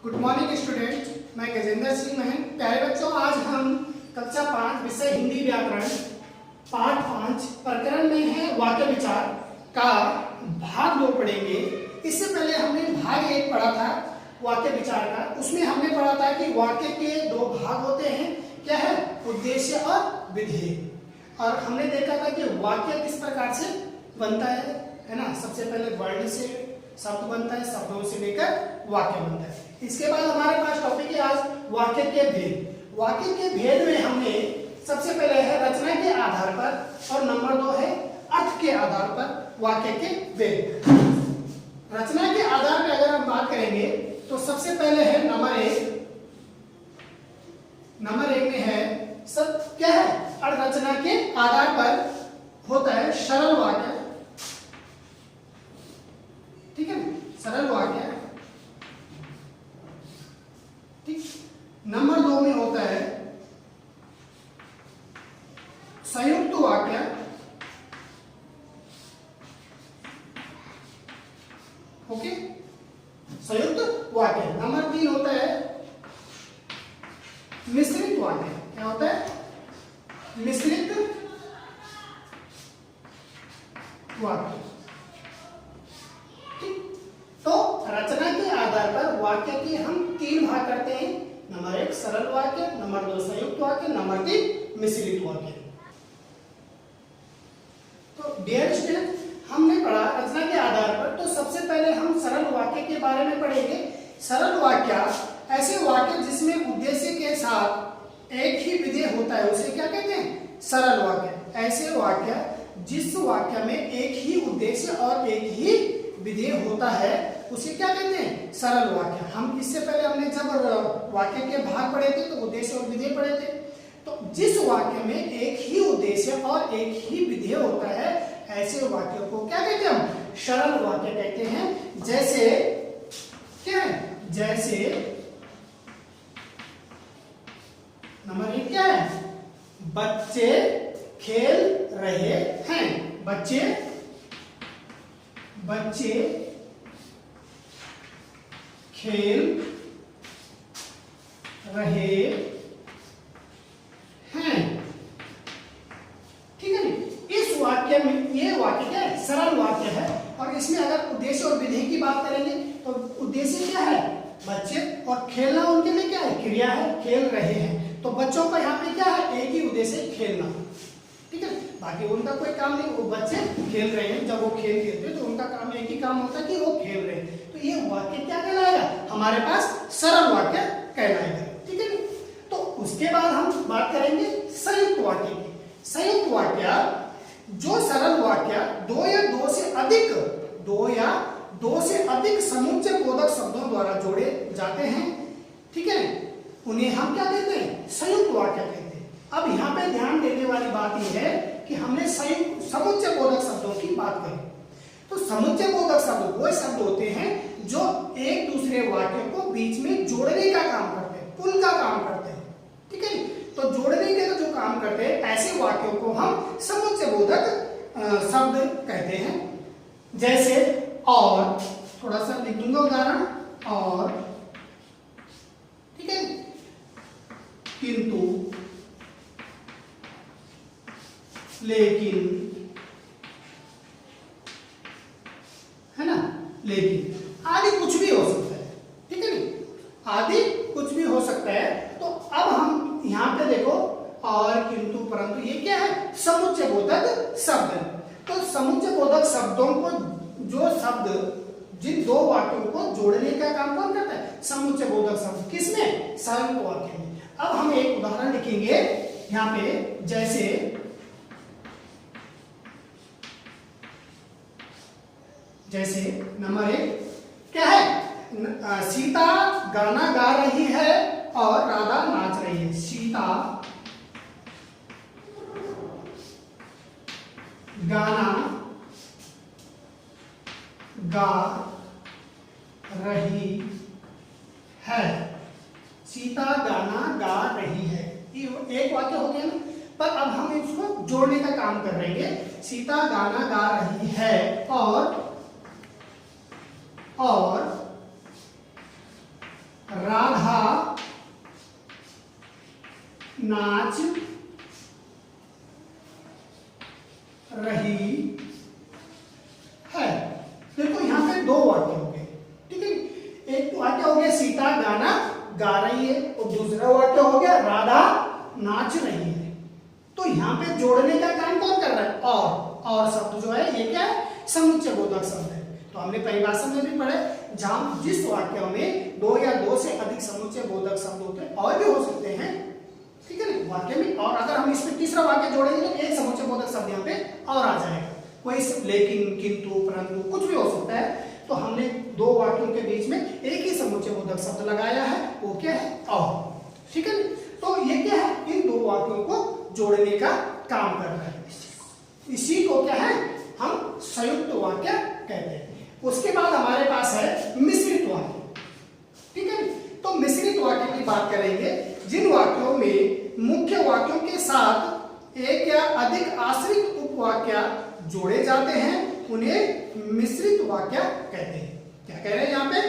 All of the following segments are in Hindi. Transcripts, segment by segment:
गुड मॉर्निंग स्टूडेंट, मैं गजेंद्र सिंह महन। प्यारे बच्चों, आज हम कक्षा 5 विषय हिंदी व्याकरण पाठ 5 प्रकरण में है वाक्य विचार का भाग 2 पढ़ेंगे। इससे पहले हमने भाग 1 पढ़ा था वाक्य विचार का। उसमें हमने पढ़ा था कि वाक्य के 2 भाग होते हैं, क्या है, उद्देश्य और विधेय। और हमने देखा था कि वाक्य किस प्रकार से बनता है ना। सबसे पहले वर्ण से शब्द बनता है, शब्दों से लेकर वाक्य बनता है। इसके बाद हमारे पास टॉपिक है आज वाक्य के भेद। वाक्य के भेद में हमने सबसे पहले है रचना के आधार पर और नंबर 2 है अर्थ के आधार पर वाक्य के भेद। रचना के आधार पर अगर हम बात करेंगे तो सबसे पहले है नंबर 1। नंबर 1 में है सब क्या है, रचना के आधार पर होता है सरल वाक्य, ठीक है, सरल वाक्य, ठीक। नंबर 2 में होता है संयुक्त वाक्य, ओके, संयुक्त वाक्य। नंबर 3 होता है मिश्रित वाक्य। क्या होता है? मिश्रित वाक्य, ठीक। तो रचना के आधार पर वाक्य के हम 3 भाग करते हैं। नंबर 1 सरल वाक्य, नंबर 2 संयुक्त वाक्य, नंबर 3 मिश्रित वाक्य। तो डियर स्टूडेंट, हमने पढ़ा रचना के आधार पर। तो सबसे पहले हम सरल वाक्य के बारे में पढ़ेंगे। सरल वाक्य ऐसे वाक्य जिसमें उद्देश्य के साथ एक ही विधेय होता है, उसे क्या कहते हैं? सरल वाक्य। ऐसे वाक्य जिस वाक्य में एक ही उद्देश्य और एक ही विधेय होता है, उसे क्या कहते हैं? सरल वाक्य। हम इससे पहले हमने जब वाक्य के भाग पढ़े थे तो उद्देश्य और विधेय पढ़े थे। तो जिस वाक्य में एक ही उद्देश्य और एक ही विधेय होता है, ऐसे वाक्यों को क्या कहते हैं? हम सरल वाक्य कहते हैं। जैसे क्या है? जैसे नंबर 1 क्या है? बच्चे खेल रहे हैं। बच्चे खेल रहे हैं, ठीक है नी। इस वाक्य में ये वाक्य क्या है? सरल वाक्य है। और इसमें अगर उद्देश्य और विधेय की बात करेंगे तो उद्देश्य क्या है? बच्चे, और खेलना उनके लिए क्या है? क्रिया है, खेल रहे हैं। तो बच्चों का यहाँ पे क्या है? एक ही उद्देश्य, खेलना, ठीक है। बाकी उनका कोई काम नहीं, वो बच्चे खेल रहे हैं। जब वो खेल खेलते हैं तो उनका काम एक ही काम होता है कि वो खेल रहे हैं। तो ये वाक्य क्या कहलाएगा? हमारे पास सरल वाक्य कहलाएगा, ठीक है। तो उसके बाद हम बात करेंगे संयुक्त वाक्य की। संयुक्त वाक्य जो सरल वाक्य 2 या 2 से अधिक समुच्चय बोधक शब्दों द्वारा जोड़े जाते हैं, ठीक है, उन्हें हम क्या कहते हैं? संयुक्त वाक्य कहते हैं। अब यहाँ पे ध्यान देने वाली बात यह है कि हमने समुच्चय बोधक शब्दों की बात करी। तो समुच्चय बोधक शब्द वो शब्द होते हैं जो एक दूसरे वाक्य को बीच में जोड़ने का काम करते हैं, पुल का काम करते हैं, ठीक है। तो जोड़ने के जो काम करते हैं, ऐसे वाक्यों को हम समुच्चय बोधक शब्द कहते हैं। जैसे और, थोड़ा सा लिख दूंगा उदाहरण, और, ठीक है, किंतु, लेकिन, है ना, लेकिन आदि कुछ भी हो सकता है, ठीक है नी, आदि कुछ भी हो सकता है। तो अब हम यहाँ पे देखो, और, किंतु, परंतु, ये क्या है? समुच्चय बोधक शब्द। तो समुच्चय बोधक शब्दों को, जो शब्द जिन 2 वाक्यों को जोड़ने का काम कौन करता है? समुच्चय बोधक शब्द। किसमें? संयुक्त वाक्य में। अब हम एक उदाहरण लिखेंगे यहाँ पे। जैसे नंबर 1 क्या है? सीता गाना गा रही है और राधा नाच रही है। सीता गाना गा रही है। सीता गाना गा रही है, ये एक वाक्य हो गया ना। पर अब हम इसको जोड़ने का काम कर रहे हैं। सीता गाना गा रही है और नाच रही है। देखो यहाँ पे दो वाक्य हो गए, ठीक है। एक वाक्य हो गया सीता गाना गा रही है और दूसरा वाक्य हो गया राधा नाच रही है। तो यहाँ पे जोड़ने का काम कौन कर रहा है? और शब्द जो है ये क्या है? समुच्चय बोधक शब्द है। तो हमने परिभाषा में भी पढ़े, जहां जिस वाक्य में दो या दो से अधिक समुच्चय बोधक शब्द होते हैं, और भी हो सकते हैं, ठीक है ना, वाक्य में। और अगर हम इसमें तीसरा वाक्य जोड़ेंगे तो एक समुच्चय बोधक शब्द यहाँ पे और आ जाएगा। कोई लेकिन, किंतु, परंतु कुछ भी हो सकता है। तो हमने दो वाक्यों के बीच में एक ही समुच्चय बोधक शब्द लगाया है, वो क्या है? और, ठीक है। तो ये क्या है? इन दो वाक्यों को जोड़ने का काम कर रहा है। इसी को क्या है? हम संयुक्त वाक्य कहते हैं। उसके बाद हमारे पास है मिश्रित वाक्य, ठीक है। तो मिश्रित वाक्य की बात करेंगे जिन वाक्यों में मुख्य वाक्यों के साथ एक या अधिक आश्रित उपवाक्य जोड़े जाते हैं, उन्हें मिश्रित वाक्य कहते हैं। क्या कह रहे हैं यहाँ पे?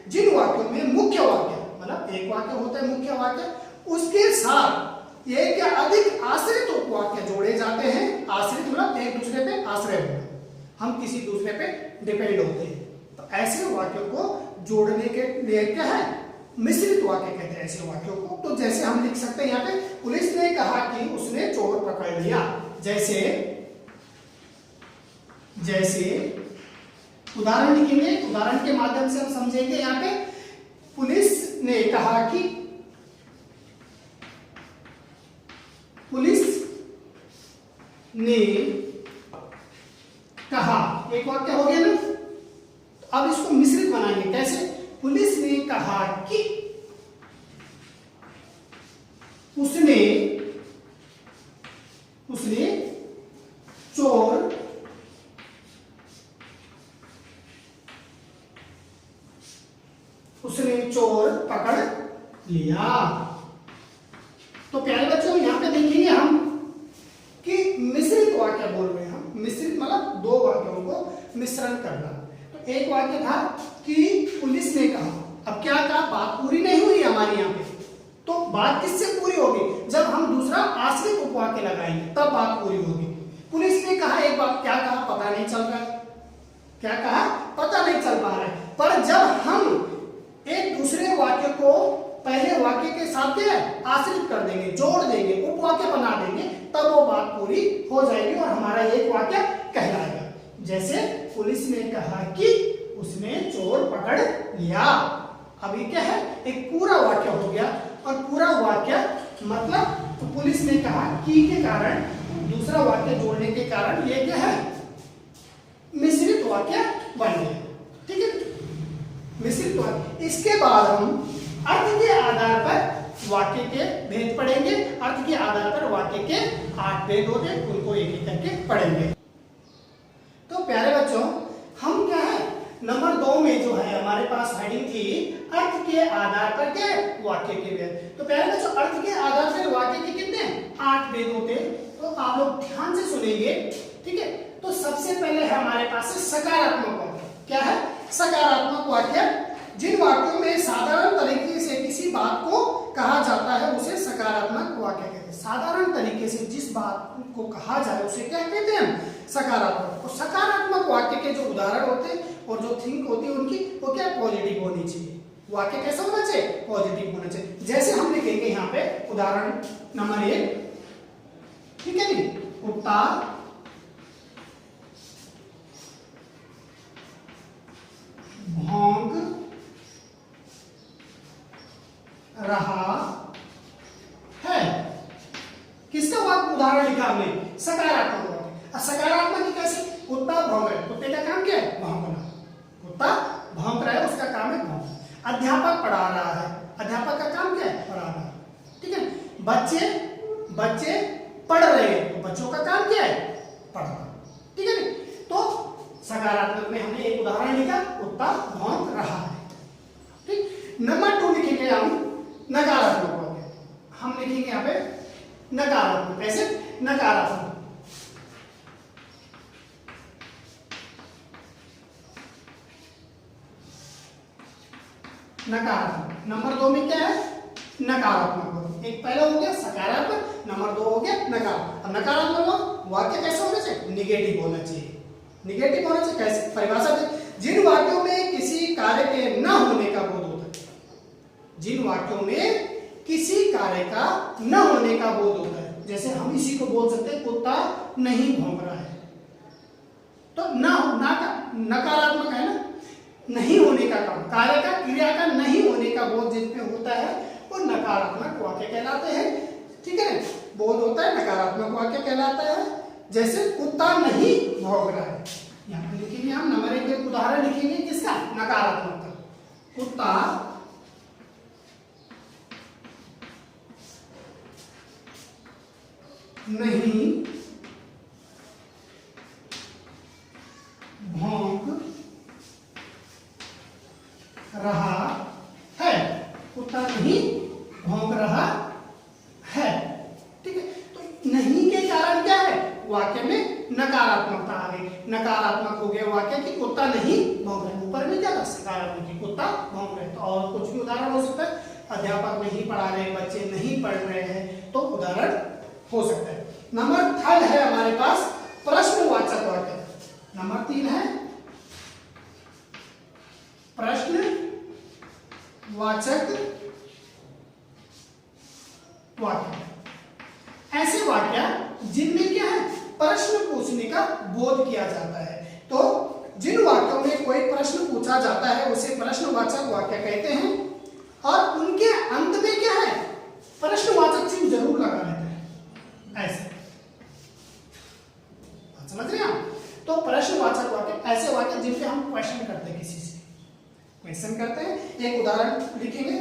जिन वाक्यों में मुख्य वाक्य, मतलब एक वाक्य होता है मुख्य वाक्य, उसके साथ एक या अधिक आश्रित उपवाक्य जोड़े जाते हैं। आश्रित मतलब एक दूसरे पे आश्रय होना, हम किसी दूसरे पे डिपेंड होते हैं। तो ऐसे वाक्यों को जोड़ने के लिए क्या है? मिश्रित वाक्य कहते हैं ऐसे वाक्यों को। तो जैसे हम लिख सकते हैं यहाँ पे, पुलिस ने कहा कि उसने चोर पकड़ लिया। जैसे उदाहरण लिखेंगे, उदाहरण के माध्यम से हम समझेंगे। यहाँ पे पुलिस ने कहा कि, पुलिस ने कहा, एक वाक्य हो गया ना। तो अब इसको मिश्रित बनाएंगे। कैसे? पुलिस ने कहा कि उसने चोर पकड़ लिया। तो प्यारे बच्चों यहाँ पे देखेंगे हम कि मिश्रित वाक्य बोल रहे हैं हम। मिश्रित मतलब दो वाक्यों को मिश्रण करना। तो एक वाक्य था कि पुलिस ने कहा, अब क्या कहा? बात पूरी नहीं हुई हमारी यहाँ पे। तो बात किससे पूरी होगी? जब हम दूसरा आश्रित उपवाक्य लगाएंगे तब बात पूरी होगी। पुलिस ने कहा, एक बात क्या कहा पता नहीं चल रहा है, क्या कहा पता नहीं चल पा रहा है। पर जब हम एक दूसरे वाक्य को पहले वाक्य के साथ आश्रित कर देंगे, जोड़ देंगे, उपवाक्य बना देंगे, तब वो बात पूरी हो जाएगी और हमारा एक वाक्य कहलाएगा। जैसे पुलिस ने कहा कि उसने चोर पकड़ लिया। अभी क्या है? एक पूरा वाक्य हो गया। और पूरा वाक्य मतलब तो पुलिस ने कहा कि के कारण दूसरा वाक्य जोड़ने के कारण ये क्या है? मिश्रित वाक्य बन गया, ठीक है। मिश्रित वाक्य। इसके बाद हम अर्थ के आधार पर वाक्य के भेद पढ़ेंगे। अर्थ के आधार पर वाक्य के 8 भेद होते हैं, उनको एक एक करके पढ़ेंगे। तो प्यारे बच्चों, हम क्या है नंबर 2 में जो है हमारे पास हेडिंग थी अर्थ के आधार पर क्या वाक्य के भेद। तो प्यारे बच्चों, अर्थ के आधार पर वाक्य के कितने 8 भेद होते हैं। तो आप लोग ध्यान से सुनेंगे, ठीक है। तो सबसे पहले है हमारे पास सकारात्मक वाक्य। क्या है? सकारात्मक वाक्य। जिन वाक्यों में साधारण तरीके से किसी बात को कहा जाता है उसे सकारात्मक वाक्य कहते हैं। साधारण तरीके से जिस बात को कहा जाए उसे क्या कहते हैं? सकारात्मक। तो सकारात्मक वाक्य के जो उदाहरण होते हैं और जो थिंक होती है उनकी, वो क्या पॉजिटिव होनी चाहिए। वाक्य कैसा होना चाहिए? पॉजिटिव होना चाहिए। जैसे हम लिखेंगे यहाँ पे उदाहरण नंबर 1, ठीक है नी, कुत्ता भौंक रहा है। किसका वाक्य उदाहरण लिखा हमने? सकारात्मक वाक्य। सकारात्मक कैसे? कुत्ता भौंक रहा है। कुत्ते का काम क्या है? भौंकना। कुत्ता भौंक रहा है, उसका काम है भौंकना। अध्यापक पढ़ा रहा है। अध्यापक का काम क्या है? पढ़ाना, ठीक है। बच्चे पढ़ रहे हैं, तो बच्चों का काम क्या है? पढ़ना, ठीक है। तो सकारात्मक में हमने एक उदाहरण लिखा, कुत्ता भौंक रहा है, ठीक। नंबर 2 लिखेंगे हम नकारात्मक वाक्य। हम लिखेंगे यहाँ पे नकारात्मक। कैसे? नकारात्मक। नकारात्मक। नंबर 2 में क्या है? नकारात्मक हो। एक पहला हो गया सकारात्मक, नंबर 2 हो गया नकारात्मक। अब नकारात्मक वाक्य कैसे होना चाहिए? निगेटिव होना चाहिए। निगेटिव होना चाहिए कैसे? परिभाषा दे, जिन वाक्यों में किसी कार्य के न होने का बोध होता है, जिन वाक्यों में किसी कार्य का न होने का बोध होता है, जैसे हम इसी को बोल सकते हैं कुत्ता नहीं भौंक रहा है, तो नकारात्मक है ना, नहीं होने का काम, कार्य का क्रिया का नहीं होने का बोध जिसमें होता है वो नकारात्मक वाक्य कहलाते हैं। ठीक है, बोध होता है नकारात्मक वाक्य कहलाता है। जैसे कुत्ता नहीं भौंक रहा है, यहाँ पे लिखेंगे हम नंबर 1 एक उदाहरण लिखेंगे किसका? नकारात्मक का। कुत्ता नहीं भौंक रहा है, कुत्ता नहीं भौंक रहा है। ठीक है, तो नहीं के कारण क्या है? वाक्य में नकारात्मकता आ गई, नकारात्मक हो गया वाक्य कि कुत्ता नहीं भौंक रहा है। ऊपर में क्या था? सकारात्मक कि कुत्ता भौंक रहा है। तो और कुछ भी उदाहरण हो सकता है, अध्यापक नहीं पढ़ा रहे, बच्चे नहीं पढ़ रहे हैं, तो उदाहरण हो सकता है। नंबर 3 है हमारे पास प्रश्नवाचक वाक्य। नंबर 3 है प्रश्नवाचक वाक्य। ऐसे वाक्य जिनमें क्या है? प्रश्न पूछने का बोध किया जाता है। तो जिन वाक्यों में कोई प्रश्न पूछा जाता है उसे प्रश्नवाचक वाक्य कहते हैं, और उनके अंत में क्या है? प्रश्नवाचक चिन्ह जरूर लगा रहता है। ऐसे समझ रहे हैं आप? तो प्रश्नवाचक वाक्य ऐसे वाक्य जिनपे हम क्वेश्चन करते हैं, किसी से क्वेश्चन करते हैं। एक उदाहरण लिखेंगे,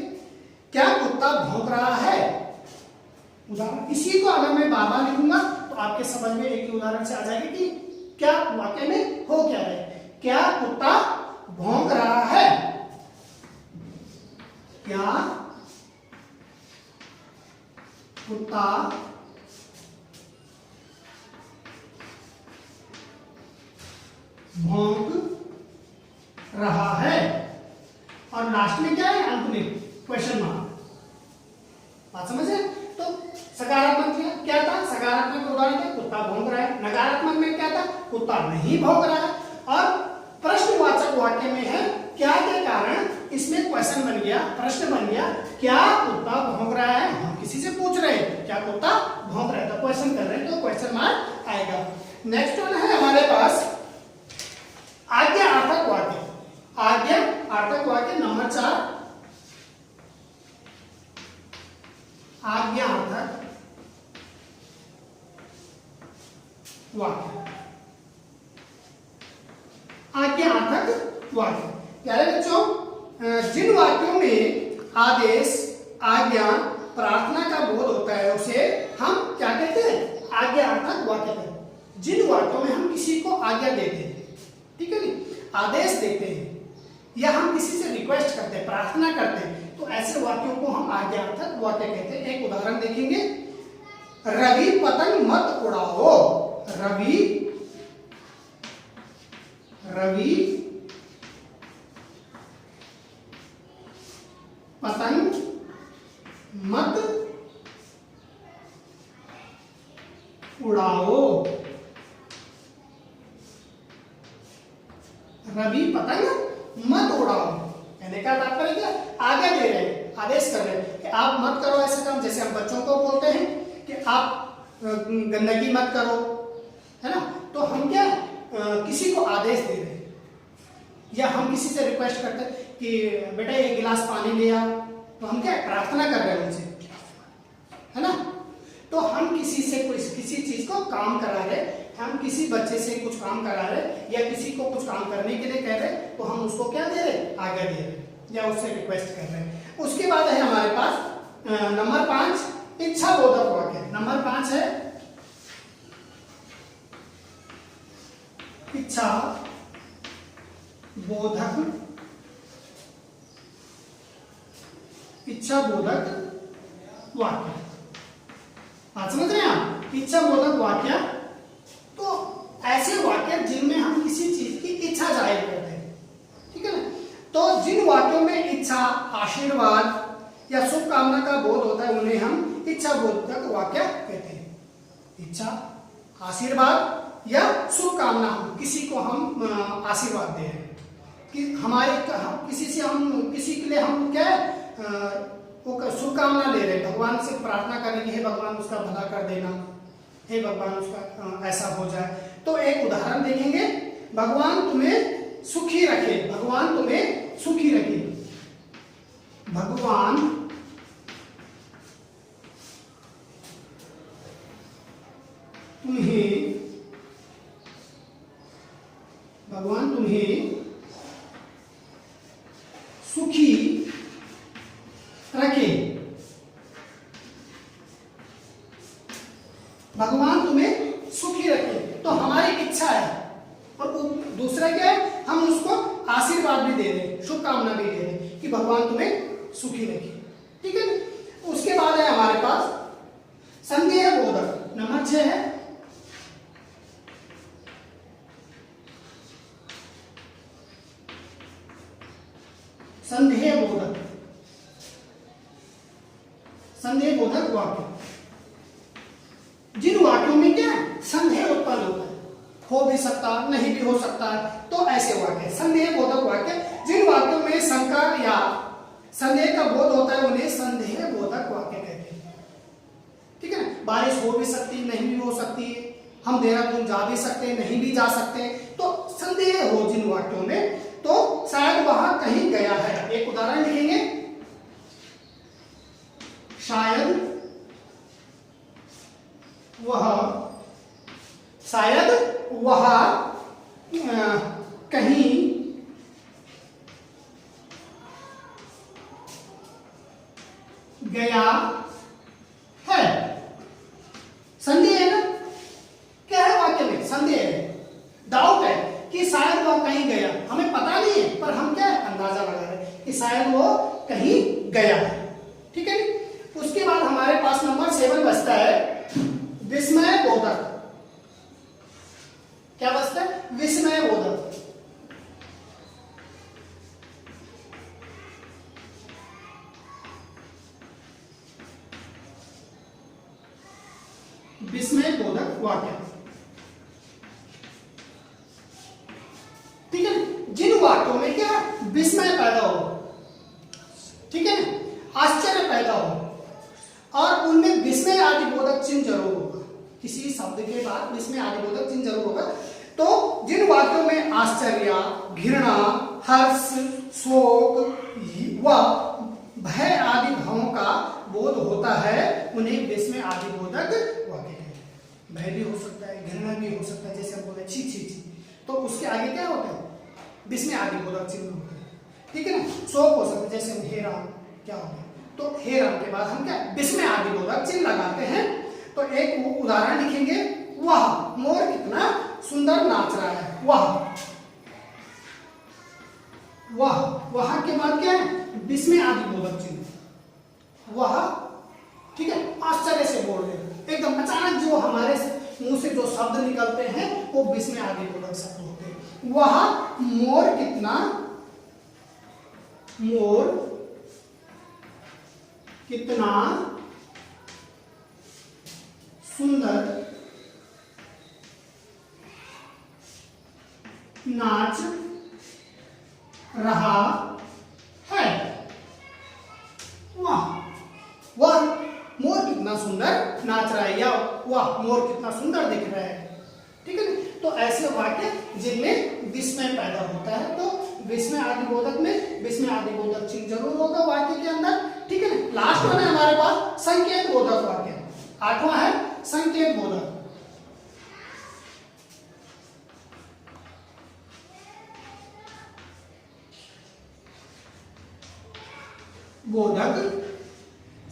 क्या कुत्ता भौंक रहा है? उदाहरण इसी को अगर मैं बार बार लिखूंगा तो आपके समझ में एक ही उदाहरण से आ जाएगा कि क्या वाक्य में हो क्या है। क्या कुत्ता भौंक रहा है? क्या कुत्ता भौंक रहा है? और लास्ट में क्या है? अंत में क्वेश्चन मार्क। बात समझे? तो सकारात्मक में क्या था? सकारात्मक उदाहरण थे, कुत्ता भौंक रहा है। नकारात्मक में क्या था? कुत्ता नहीं भौंक रहा है। और प्रश्नवाचक वाक्य में है क्या के कारण इसमें क्वेश्चन बन गया, प्रश्न बन गया, क्या कुत्ता भौंक रहा है? हम किसी से पूछ रहे हैं क्या कुत्ता भौंक रहा है, तो क्वेश्चन कर रहे हैं, तो क्वेश्चन मार्क आएगा। नेक्स्ट वन है हमारे पास आज्ञार्थक वाक्य। आज्ञार्थक वाक्य नंबर 4, आज्ञार्थक वाक्य। आज्ञार्थक वाक्य प्यारे बच्चों, जिन वाक्यों में आदेश, आज्ञा, प्रार्थना का बोध होता है उसे हम क्या कहते हैं? आज्ञार्थक वाक्य कहते हैं। जिन वाक्यों में हम किसी को आज्ञा देते हैं, ठीक है नी, आदेश देते हैं, या हम किसी से रिक्वेस्ट करते हैं, प्रार्थना करते हैं, तो ऐसे वाक्यों को हम आज्ञार्थक वाक्य कहते हैं। एक उदाहरण देखेंगे, रवि पतंग मत उड़ाओ। रवि पतंग मत उड़ाओ। रवि पतंग मत उड़ाओ कहने का तात्पर्य क्या? आगे दे रहे हैं, आदेश कर रहे हैं कि आप मत करो ऐसा काम। जैसे हम बच्चों को बोलते हैं कि आप गंदगी मत करो, है ना, तो हम क्या किसी को आदेश दे रहे हैं, या हम किसी से रिक्वेस्ट करते हैं कि बेटा एक गिलास पानी ले आओ, तो हम क्या प्रार्थना कर रहे हैं उनसे, है ना। तो हम किसी से किसी चीज को काम करा रहे, हम किसी बच्चे से कुछ काम करा रहे या किसी को कुछ काम करने के लिए कह रहे, तो हम उसको क्या दे रहे? आज्ञा दे रहे या उससे रिक्वेस्ट कर रहे हैं। उसके बाद है हमारे पास नंबर 5 इच्छा बोधक वाक्य। नंबर 5 है इच्छा बोधक वाक्य। बात समझ रहे हैं आप? इच्छा बोधक वाक्य तो ऐसे वाक्य जिनमें हम किसी चीज की इच्छा जाहिर करते हैं, ठीक है ना। तो जिन वाक्यों में इच्छा, आशीर्वाद या शुभकामना का बोध होता है उन्हें हम इच्छा बोधक वाक्य कहते हैं। इच्छा, आशीर्वाद या शुभकामना, किसी को हम आशीर्वाद दे रहे हैं कि हमारे किसी से हम किसी के लिए हम क्या वो शुभकामना ले रहे हैं, भगवान से प्रार्थना करेंगे हे भगवान उसका भला कर देना, हे भगवान उसका ऐसा हो जाए। तो एक उदाहरण देखेंगे, भगवान तुम्हें सुखी रखे, भगवान तुम्हें सुखी रखे, भगवान तुम्हें सुखी रखे, भगवान तुम्हें सुखी रखे। तो हमारी इच्छा है और दूसरा क्या है, हम उसको आशीर्वाद भी दे रहे हैं, शुभकामना भी दे रहे हैं कि भगवान तुम्हें सुखी रखे। ठीक है ना। उसके बाद है हमारे पास संदेह बोधक, नंबर 6 है संदेह बोधक। संदेह बोधक वाक्य, जिन वाक्यों में क्या संदेह उत्पन्न होता है, हो भी सकता नहीं भी हो सकता है, तो ऐसे वाक्य संदेह बोधक वाक्य। जिन वाक्यों में शंका या संदेह का बोध होता है उन्हें संदेह बोधक वाक्य कहते हैं। ठीक है ना। बारिश हो भी सकती नहीं भी हो सकती है, हम देहरादून जा भी सकते नहीं भी जा सकते, तो संदेह हो जिन वाक्यों में तो शायद वहां कहीं गया है। एक उदाहरण लिखेंगे, शायद वह कहीं गया है। संदेह है ना, क्या है वाक्य में संदेह है, डाउट है कि शायद वह कहीं गया, हमें पता नहीं है पर हम क्या है अंदाजा लगा रहे हैं कि शायद वो कहीं गया है। ठीक है। उसके बाद हमारे पास नंबर 7 बचता है विस्मय बोधक। क्या बचता है, विस्मय बोधक। विस्मय बोधक वाक्य। ठीक है। जिन वाक्यों में क्या विस्मय पैदा हो, ठीक है ना, आश्चर्य पैदा हो और उनमें विस्मय आदि बोधक चिन्ह जरूर होगा, किसी शब्द के बाद विस्मय आदि बोधक चिन्ह जरूर होगा। तो जिन वाक्यों में आश्चर्य, घृणा, हर्ष, शोक व भय आदि भावों का बोध होता है उन्हें विस्मय आदि बोधक वाक्य कहते हैं। भय भी हो सकता है, घृणा भी हो सकता है, जैसे हम बोले छी छी छी, तो उसके आगे क्या होता है, विस्मय आदि बोधक चिन्ह होता है। ठीक है ना। शोक हो सकता है, जैसे हे राम, क्या हो गया, तो हे राम के बाद हम क्या विस्मय आदि बोधक चिन्ह लगाते हैं। तो एक उदाहरण लिखेंगे, वह मोर कितना सुंदर नाच रहा है, वह के बाद क्या है विस्मय आदि बोधक चिन्ह, वह। ठीक है। आश्चर्य से बोल रहे, एकदम अचानक जो हमारे मुंह से जो शब्द निकलते हैं वो विस्मय आदि बोधक शब्द होते हैं। वह मोर कितना सुंदर नाच रहा है। वह मोर कितना सुंदर नाच रहा है, या वह मोर कितना सुंदर दिख रहा है। ठीक है ना। तो ऐसे वाक्य जिनमें विस्मय पैदा होता है, तो विस्मय आदि बोधक में विस्मय आदि बोधक चिन्ह जरूर होगा वाक्य के अंदर। ठीक है ना। लास्ट वन है हमारे पास संकेत बोधक वाक्य, 8वां है संकेत बोधक।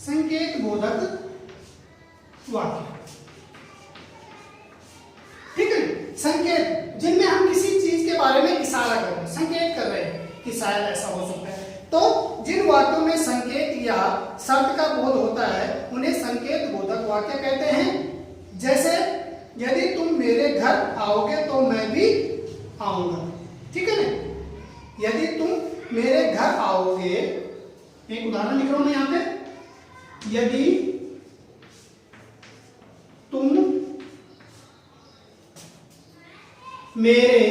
संकेत बोधक वाक्य। ठीक है। संकेत जिनमें हम किसी चीज के बारे में इशारा कर रहे हैं, संकेत कर रहे हैं कि शायद ऐसा हो सकता है। तो जिन वाक्यों में संकेत या शर्त का बोध होता है उन्हें संकेत बोधक वाक्य कहते हैं। जैसे यदि तुम मेरे घर आओगे तो मैं भी आऊंगा। ठीक है ना। यदि तुम मेरे घर आओगे एक उदाहरण लिख रहा हूं मैं यहां पे, यदि तुम मेरे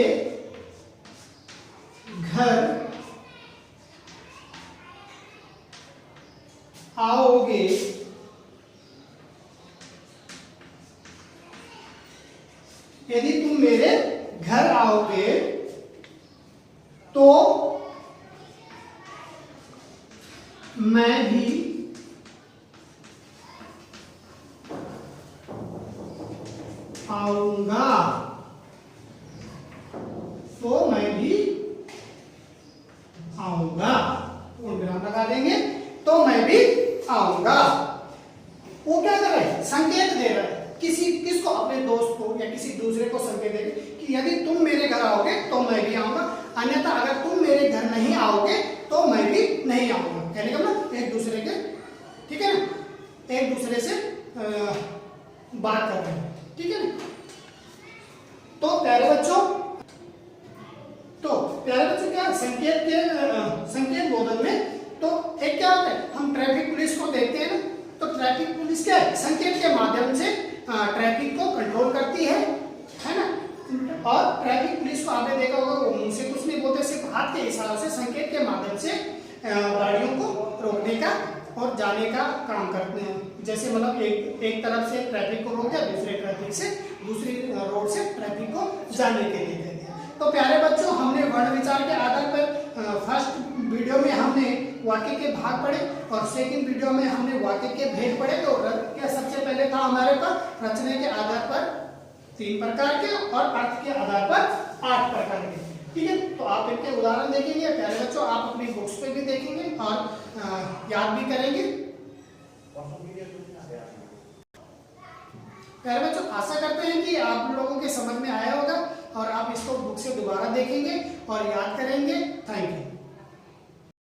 घर आओगे यदि तुम मेरे घर आओगे तो मैं भी आऊंगा, तो मैं भी आऊंगा, पूर्ण विराम लगा देंगे, तो मैं भी आऊंगा। वो क्या कर रहा है, संकेत दे रहा है, किसको, अपने दोस्त को या किसी दूसरे को संकेत दे कि यदि तुम मेरे घर आओगे तो मैं भी आऊंगा, अन्यथा अगर तुम मेरे घर नहीं आओगे तो मैं भी नहीं आऊंगा। कहने का मतलब एक दूसरे के, ठीक है ना, एक दूसरे से बात कर रहे हैं, ठीक है ना। तो प्यारे बच्चों क्या संकेत बोधन में तो एक क्या होता है, हम ट्रैफिक पुलिस को देखते हैं ना, तो ट्रैफिक पुलिस क्या है, संकेत के माध्यम से ट्रैफिक को कंट्रोल करती है ना। और ट्रैफिक पुलिस को आपने देखा होगा, वो मुंह से कुछ नहीं बोलते, सिर्फ हाथ के इशारे से, संकेत के माध्यम से गाड़ियों को रोकने का और जाने का काम करते हैं। जैसे मतलब एक तरफ से ट्रैफिक को रोक दिया, दूसरे ट्रैफिक से, दूसरी रोड से ट्रैफिक को जाने के लिए दे दिया। तो प्यारे बच्चों, हमने वर्ण विचार के आधार पर फर्स्ट वीडियो में हमने वाक्य के भाग पढ़े और सेकंड वीडियो में हमने वाक्य के भेद पढ़े। तो सबसे पहले था हमारे पास रचना के आधार पर 3 प्रकार के और अर्थ के आधार पर 8 प्रकार के, ठीक है। तो आप इनके उदाहरण देखेंगे प्यारे बच्चों, आप अपनी बुक्स पे भी देखेंगे और याद भी करेंगे। प्यारे बच्चों, आशा करते हैं कि आप लोगों के समझ में आया होगा और आप इसको बुक से दोबारा देखेंगे और याद करेंगे। Thank you.